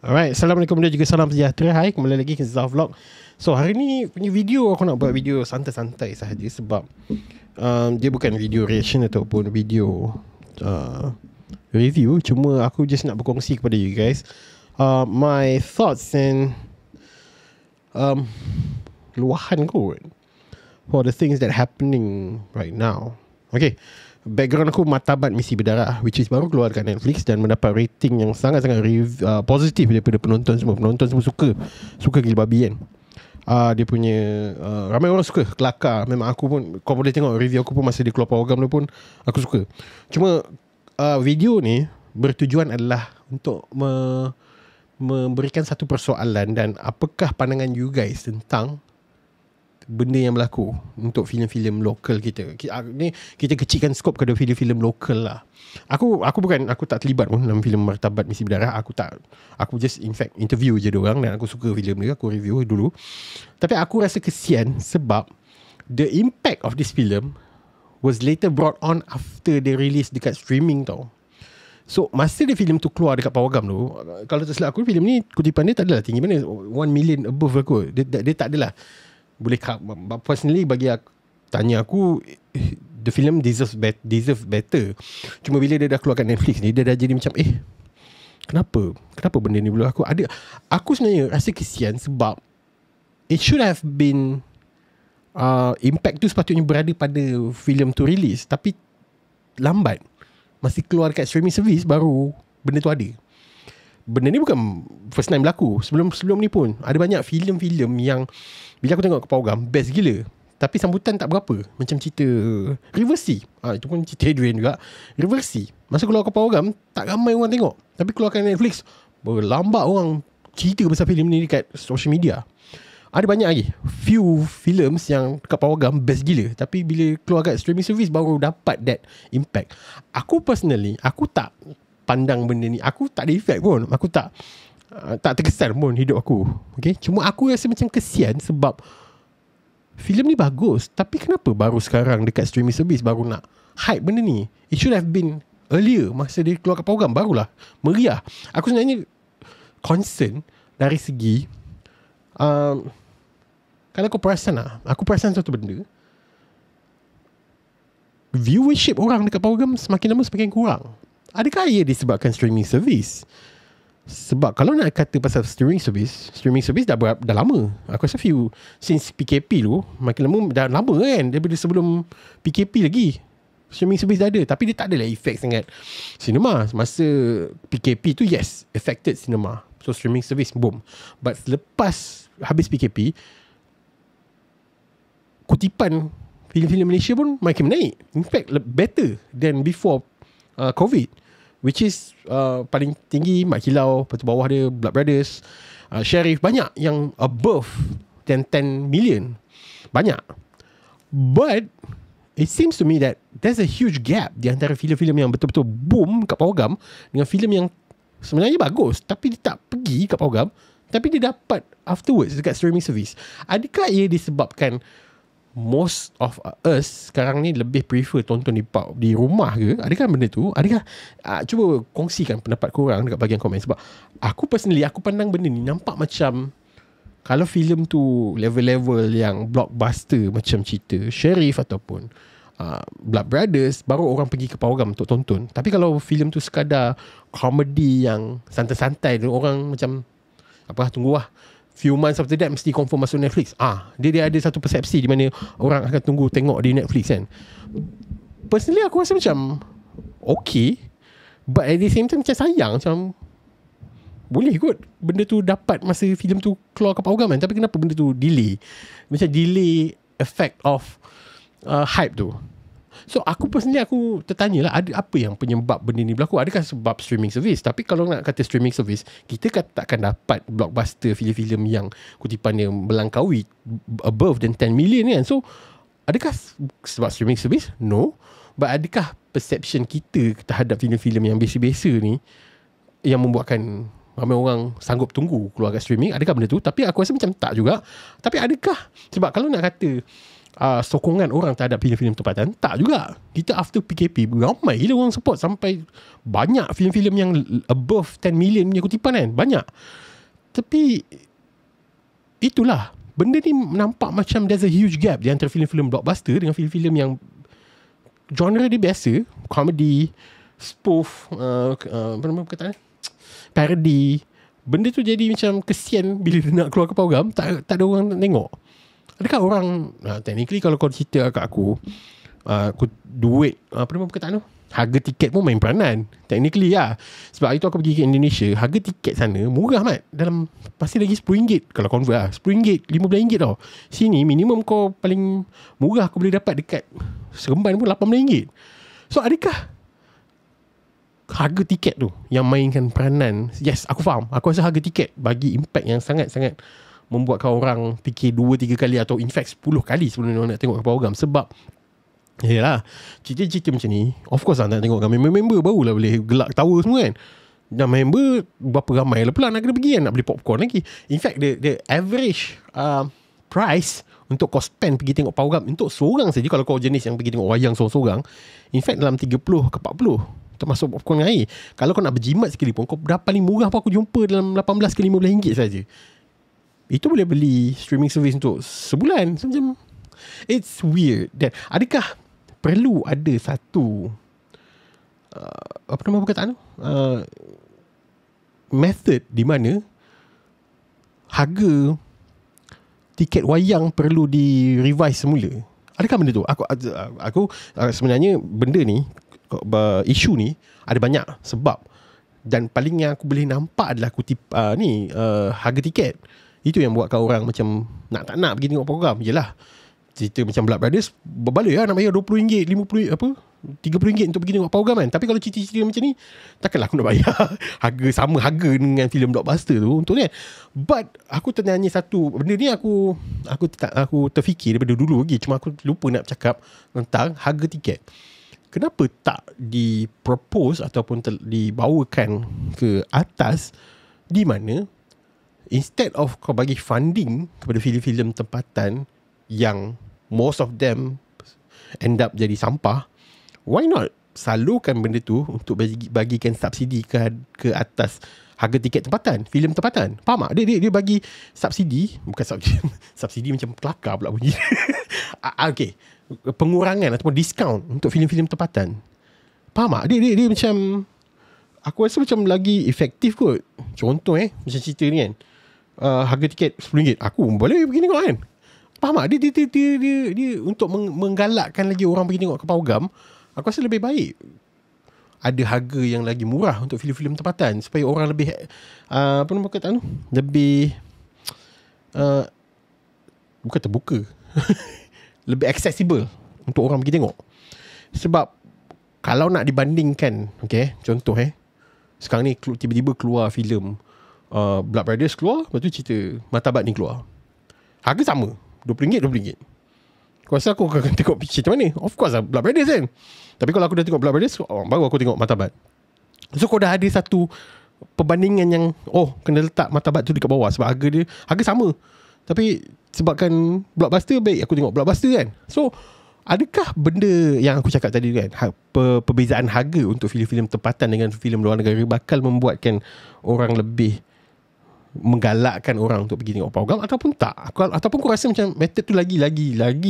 Alright, Assalamualaikum dan juga salam sejahtera. Hai, kembali lagi ke Zah Vlog. So, hari ni punya video aku nak buat video santai-santai sahaja sebab dia bukan video reaction ataupun video review. Cuma aku just nak berkongsi kepada you guys my thoughts and luahan kot for the things that happening right now. Okay, background aku Martabat Misi Berdarah, which is baru keluar dekat Netflix dan mendapat rating yang sangat-sangat positif daripada penonton semua. Penonton semua suka gila babi kan. Dia punya ramai orang suka, kelakar. Memang aku pun, kau boleh tengok review aku pun masa dia keluar program tu pun aku suka. Cuma video ni bertujuan adalah untuk memberikan satu persoalan dan apakah pandangan you guys tentang benda yang berlaku untuk filem-filem lokal kita. Ni kita kecilkan skop kepada filem-filem lokal lah. Aku tak terlibat pun dalam filem Martabat Misi Berdarah. Aku just in fact interview je diorang dan aku suka filem dia, aku review dulu. Tapi aku rasa kesian sebab the impact of this film was later brought on after they release dekat streaming tau. So masa dia filem tu keluar dekat Pawagam tu, kalau tak silap aku, filem ni kutipan dia tak adalah tinggi mana 1 million above aku. Dia tak adalah. Boleh personally bagi aku, tanya aku, the film deserve better. Cuma bila dia dah keluar kat Netflix ni, dia dah jadi macam kenapa benda ni belum aku sebenarnya rasa kesian sebab it should have been impact tu sepatutnya berada pada filem tu release, tapi lambat. Masih keluar kat streaming service baru benda tu ada. Benda ni bukan first time berlaku. Sebelum ni pun ada banyak filem-filem yang bila aku tengok ke Pawagam best gila, tapi sambutan tak berapa. Macam cerita Reversi, itu pun cerita Adrian juga. Reversi masa keluar ke Pawagam tak ramai orang tengok, tapi keluar ke Netflix berlambak orang cerita pasal filem ni dekat social media. Ada banyak lagi few films yang dekat Pawagam best gila, tapi bila keluar kat streaming service baru dapat that impact. Aku personally, aku tak pandang benda ni, aku tak ada effect pun, aku tak terkesan pun hidup aku. Okay? Cuma aku rasa macam kesian sebab filem ni bagus, tapi kenapa baru sekarang dekat streaming service baru nak hype benda ni? It should have been earlier, masa dia keluar kat Pawagam barulah meriah. Aku sebenarnya concern dari segi kalau kau perasan aku perasan satu benda, viewership orang dekat Pawagam semakin lama semakin kurang. Adakah ia disebabkan streaming service? Sebab kalau nak kata pasal streaming service dah lama. Aku rasa since PKP tu, makin lama dah lama kan, daripada sebelum PKP lagi streaming service dah ada, tapi dia tak adalah efek sangat cinema. Masa PKP tu yes, affected cinema, so streaming service boom. But selepas habis PKP, kutipan filem-filem Malaysia pun makin menaik. In fact better than before COVID, which is paling tinggi Mat Kilau, lepas tu bawah dia Blood Brothers, Sheriff, banyak yang above 10 million, banyak. But it seems to me that there's a huge gap di antara filem-filem yang betul-betul boom kat Pawagam dengan filem yang sebenarnya bagus tapi dia tak pergi kat Pawagam, tapi dia dapat afterwards dekat streaming service. Adakah ia disebabkan most of us sekarang ni lebih prefer tonton di rumah ke? Adakah benda tu? Adakah cuba kongsikan pendapat korang dekat bahagian komen. Sebab aku personally, aku pandang benda ni nampak macam kalau filem tu level-level yang blockbuster macam cerita Sheriff ataupun Blood Brothers, baru orang pergi ke Pawagam untuk tonton. Tapi kalau filem tu sekadar komedi yang santai-santai, orang macam tunggu few months after that mesti confirm masuk Netflix. Dia ada satu persepsi di mana orang akan tunggu tengok di Netflix kan. Personally aku rasa macam okay, but at the same time macam sayang, macam boleh kot benda tu dapat masa filem tu keluar ke Pawagam kan, tapi kenapa benda tu delay, macam delay effect of hype tu. So aku personally, aku tertanya lah, ada apa yang penyebab benda ni berlaku? Adakah sebab streaming service? Tapi kalau nak kata streaming service, kita takkan dapat blockbuster filem-filem yang kutipannya melangkaui above than 10 million kan. So adakah sebab streaming service? No. But adakah perception kita terhadap filem-filem yang biasa-biasa ni yang membuatkan ramai orang sanggup tunggu keluar kat streaming? Adakah benda tu? Tapi aku rasa macam tak juga. Tapi adakah sebab kalau nak kata sokongan orang terhadap filem-filem tempatan. Tak juga. Kita after PKP ramai gila orang support, sampai banyak filem-filem yang above 10 million punya kutipan kan. Banyak. Tapi itulah, benda ni nampak macam there's a huge gap di antara filem-filem blockbuster dengan filem-filem yang genre dia biasa, comedy, spoof, apa nama perkataan, parody. Benda tu jadi macam kesian bila dia nak keluar ke program, tak ada orang nak tengok. Adakah orang, technically kalau kau cerita kat aku duit, apa nama perkataan tu, harga tiket pun main peranan technically lah. Sebab itu aku pergi ke Indonesia, harga tiket sana murah mat, dalam pasti lagi RM10 kalau convert lah, RM10, RM15 tau. Sini minimum kau paling murah kau boleh dapat dekat Seremban pun RM18. So adakah harga tiket tu yang mainkan peranan? Yes, aku faham. Aku rasa harga tiket bagi impact yang sangat-sangat membuatkan orang fikir 2-3 kali atau in fact 10 kali sebelum nak tengok program. Sebab yalah, cerita-cerita macam ni, of course lah nak tengok kan member-member barulah boleh gelak ketawa semua kan. Dan member berapa ramai lah pula nak kena pergi kan, nak beli popcorn lagi. In fact the average price untuk kau spend pergi tengok program untuk seorang saja, kalau kau jenis yang pergi tengok wayang seorang-seorang, in fact dalam 30 ke 40 termasuk popcorn dengan air. Kalau kau nak berjimat sekali pun, kau dah paling murah pun aku jumpa dalam 18 ke 15 ringgit saja. Itu boleh beli streaming service untuk sebulan. So, macam it's weird. Dan adakah perlu ada satu apa nama perkataan tu, method di mana harga tiket wayang perlu di-revise semula? Adakah benda tu? Aku sebenarnya benda ni, isu ni ada banyak sebab, dan paling yang aku boleh nampak adalah harga tiket. Itu yang buatkan orang macam nak tak nak pergi tengok program. Yelah, cerita macam Blood Brothers berbaloi lah nak bayar RM20, RM50, RM30 untuk pergi tengok program kan. Tapi kalau cerita-cerita macam ni, takkanlah aku nak bayar sama harga dengan filem blockbuster tu untuk ni kan. But aku ternyanyi satu benda ni, aku terfikir daripada dulu lagi, cuma aku lupa nak cakap tentang harga tiket. Kenapa tak dipropose ataupun dibawakan ke atas, di mana instead of kau bagi funding kepada filem-filem tempatan yang most of them end up jadi sampah, why not salurkan benda tu untuk bagikan subsidi ke atas harga tiket tempatan, filem tempatan. Faham tak? Dia bagi subsidi, bukan subsidi subsidi macam kelakar pula bunyi. Okay, pengurangan ataupun diskaun untuk filem-filem tempatan. Faham tak? Dia macam, aku rasa macam lagi efektif kot. Contoh macam cerita ni kan, harga tiket RM10, aku boleh pergi tengok kan. Faham tak? Dia untuk menggalakkan lagi orang pergi tengok ke program. Aku rasa lebih baik ada harga yang lagi murah untuk filem-filem tempatan, supaya orang lebih apa nama kata tu, lebih bukan terbuka lebih accessible untuk orang pergi tengok. Sebab kalau nak dibandingkan, okay, contoh sekarang ni tiba-tiba keluar filem Blood Brothers keluar, lepas tu cerita Martabat ni keluar, harga sama RM20. Aku rasa aku akan tengok cerita mana? Of course lah Blood Brothers kan. Tapi kalau aku dah tengok Blood Brothers, baru aku tengok Martabat. So kau dah ada satu perbandingan yang kena letak Martabat tu dekat bawah, sebab harga sama. Tapi sebabkan blockbuster, baik aku tengok blockbuster kan. So adakah benda yang aku cakap tadi kan, perbezaan harga untuk filem-filem tempatan dengan filem luar negara bakal membuatkan orang lebih menggalakkan orang untuk pergi tengok program, ataupun tak? Ataupun kau rasa macam method tu lagi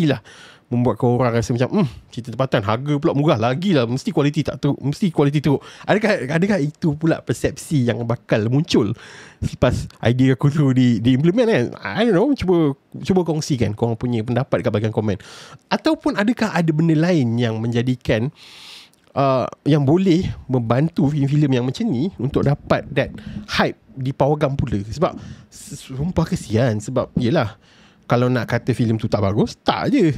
lah membuatkan orang rasa macam cerita tempatan harga pula murah lagi lah, mesti kualiti tak teruk, mesti kualiti teruk. Adakah itu pula persepsi yang bakal muncul selepas idea aku tu di-implement kan? I don't know, cuba kongsikan korang punya pendapat kat bahagian komen. Ataupun adakah ada benda lain yang menjadikan yang boleh membantu filem-filem yang macam ni untuk dapat that hype di program pula. Sebab sumpah kesian. Sebab yelah, kalau nak kata filem tu tak bagus, tak je,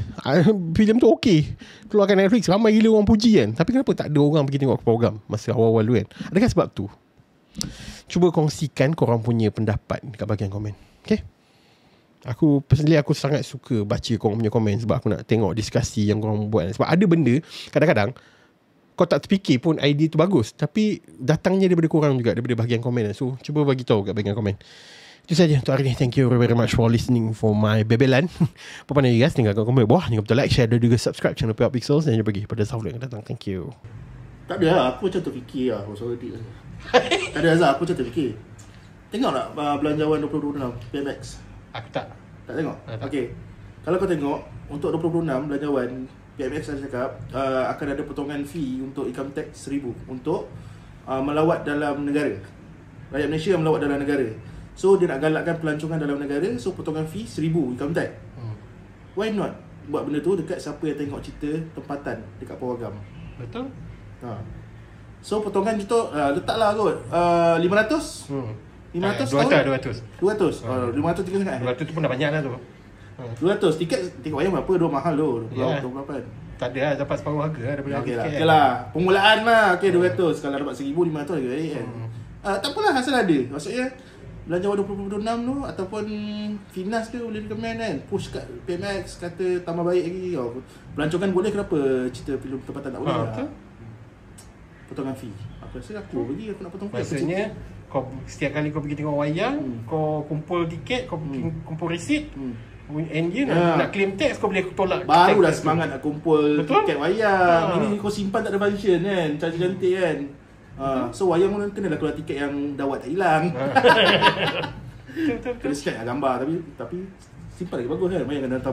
filem tu okey, keluarkan Netflix, ramai gila orang puji kan. Tapi kenapa tak ada orang pergi tengok program masa awal-awal tu kan? Adakah sebab tu? Cuba kongsikan korang punya pendapat dekat bahagian komen. Okay, aku personally aku sangat suka baca korang punya komen, sebab aku nak tengok diskusi yang korang buat. Sebab ada benda kadang-kadang kau tak terfikir pun idea tu bagus, tapi datangnya daripada korang juga, daripada bahagian komen. So cuba bagi tahu kat bahagian komen. Itu saja untuk hari ni. Thank you very much for listening for my bebelan. Apa pandang you guys? Tinggalkan komen bawah. Jangan lupa like, share dan juga subscribe channel Pihak Pixels. Dan jangan pergi pada South yang datang. Thank you. Tak ada lah, aku macam terfikir lah. Suara dia tak ada Azhar, aku macam terfikir. Tengok tak belanjawan 2026 PMX? Aku tak. Tak tengok? Tak. Okay. Kalau kau tengok, untuk 2026 belanjawan PMX dah cakap akan ada potongan fee untuk income tax 1,000 untuk melawat dalam negara. Rakyat Malaysia yang melawat dalam negara. So dia nak galakkan pelancongan dalam negara. So potongan fee 1,000 income tax. Why not buat benda tu dekat siapa yang tengok cerita tempatan dekat Pawagam? Betul? So potongan tu letaklah kot 500. 500 200. 500 tinggal sangat. 200 tu pun dah banyak lah tu. 200 tiket wayang berapa? Dua mahal tu. 28. Tak ada lah, dapat separuh harga lah daripada Okey lah. tiket. Okey lah. Permulaan lah. Okey 200. Kalau dapat 1,500 harga kan. Tak apalah asal ada. Maksudnya belanjawan 2026 tu ataupun Finas tu boleh recommend kan. Push kat PMX kata tambah baik lagi. Pelancongan boleh, kenapa cerita filem tempatan tak boleh? Betul. Potongan fee. Aku rasa aku nak potong fee. Maksudnya kau setiap kali kau pergi tengok wayang, kau kumpul tiket, kau kumpul resit, and you nak claim tax, kau boleh tolak. Baru dah semangat nak kumpul tiket wayang. Ini kau simpan tak ada function kan, cantik-cantik kan. So wayang pun kena dah keluar tiket yang dawat tak hilang. Kena scan gambar tapi simpan lagi bagus kan. Bayangkan dalam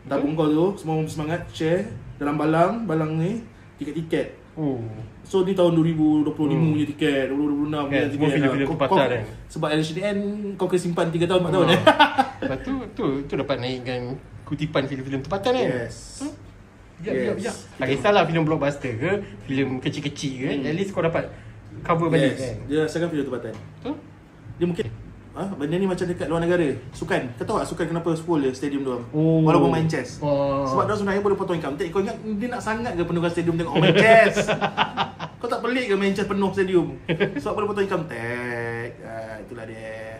tabung kau tu, semua semangat share dalam balang ni tiket-tiket. So ni tahun 2025 punya tiket, 2026 punya tiket. Semua filem-filem tempatan kan. Sebab LHDN kau kena simpan 3 tahun 4 tahun kan. Lepas tu dapat naikkan kutipan filem-filem tempatan kan. Yes. Ya. Tak kisahlah filem blockbuster ke, filem kecil-kecil ke, at least kau dapat cover balik kan. Dia rasakan filem tempatan. Betul? Dia mungkin benda ni macam dekat luar negara. Sukan. Kau tahu tak sukan kenapa full dia stadium tu? Walaupun main chess. Sebab dia sebenarnya boleh potong income tax. Kau ingat dia nak sangat ke penuh stadium tengok main chess? Kau tak pelik ke main chess penuh stadium? Sebab boleh potong income tax. Itulah dia.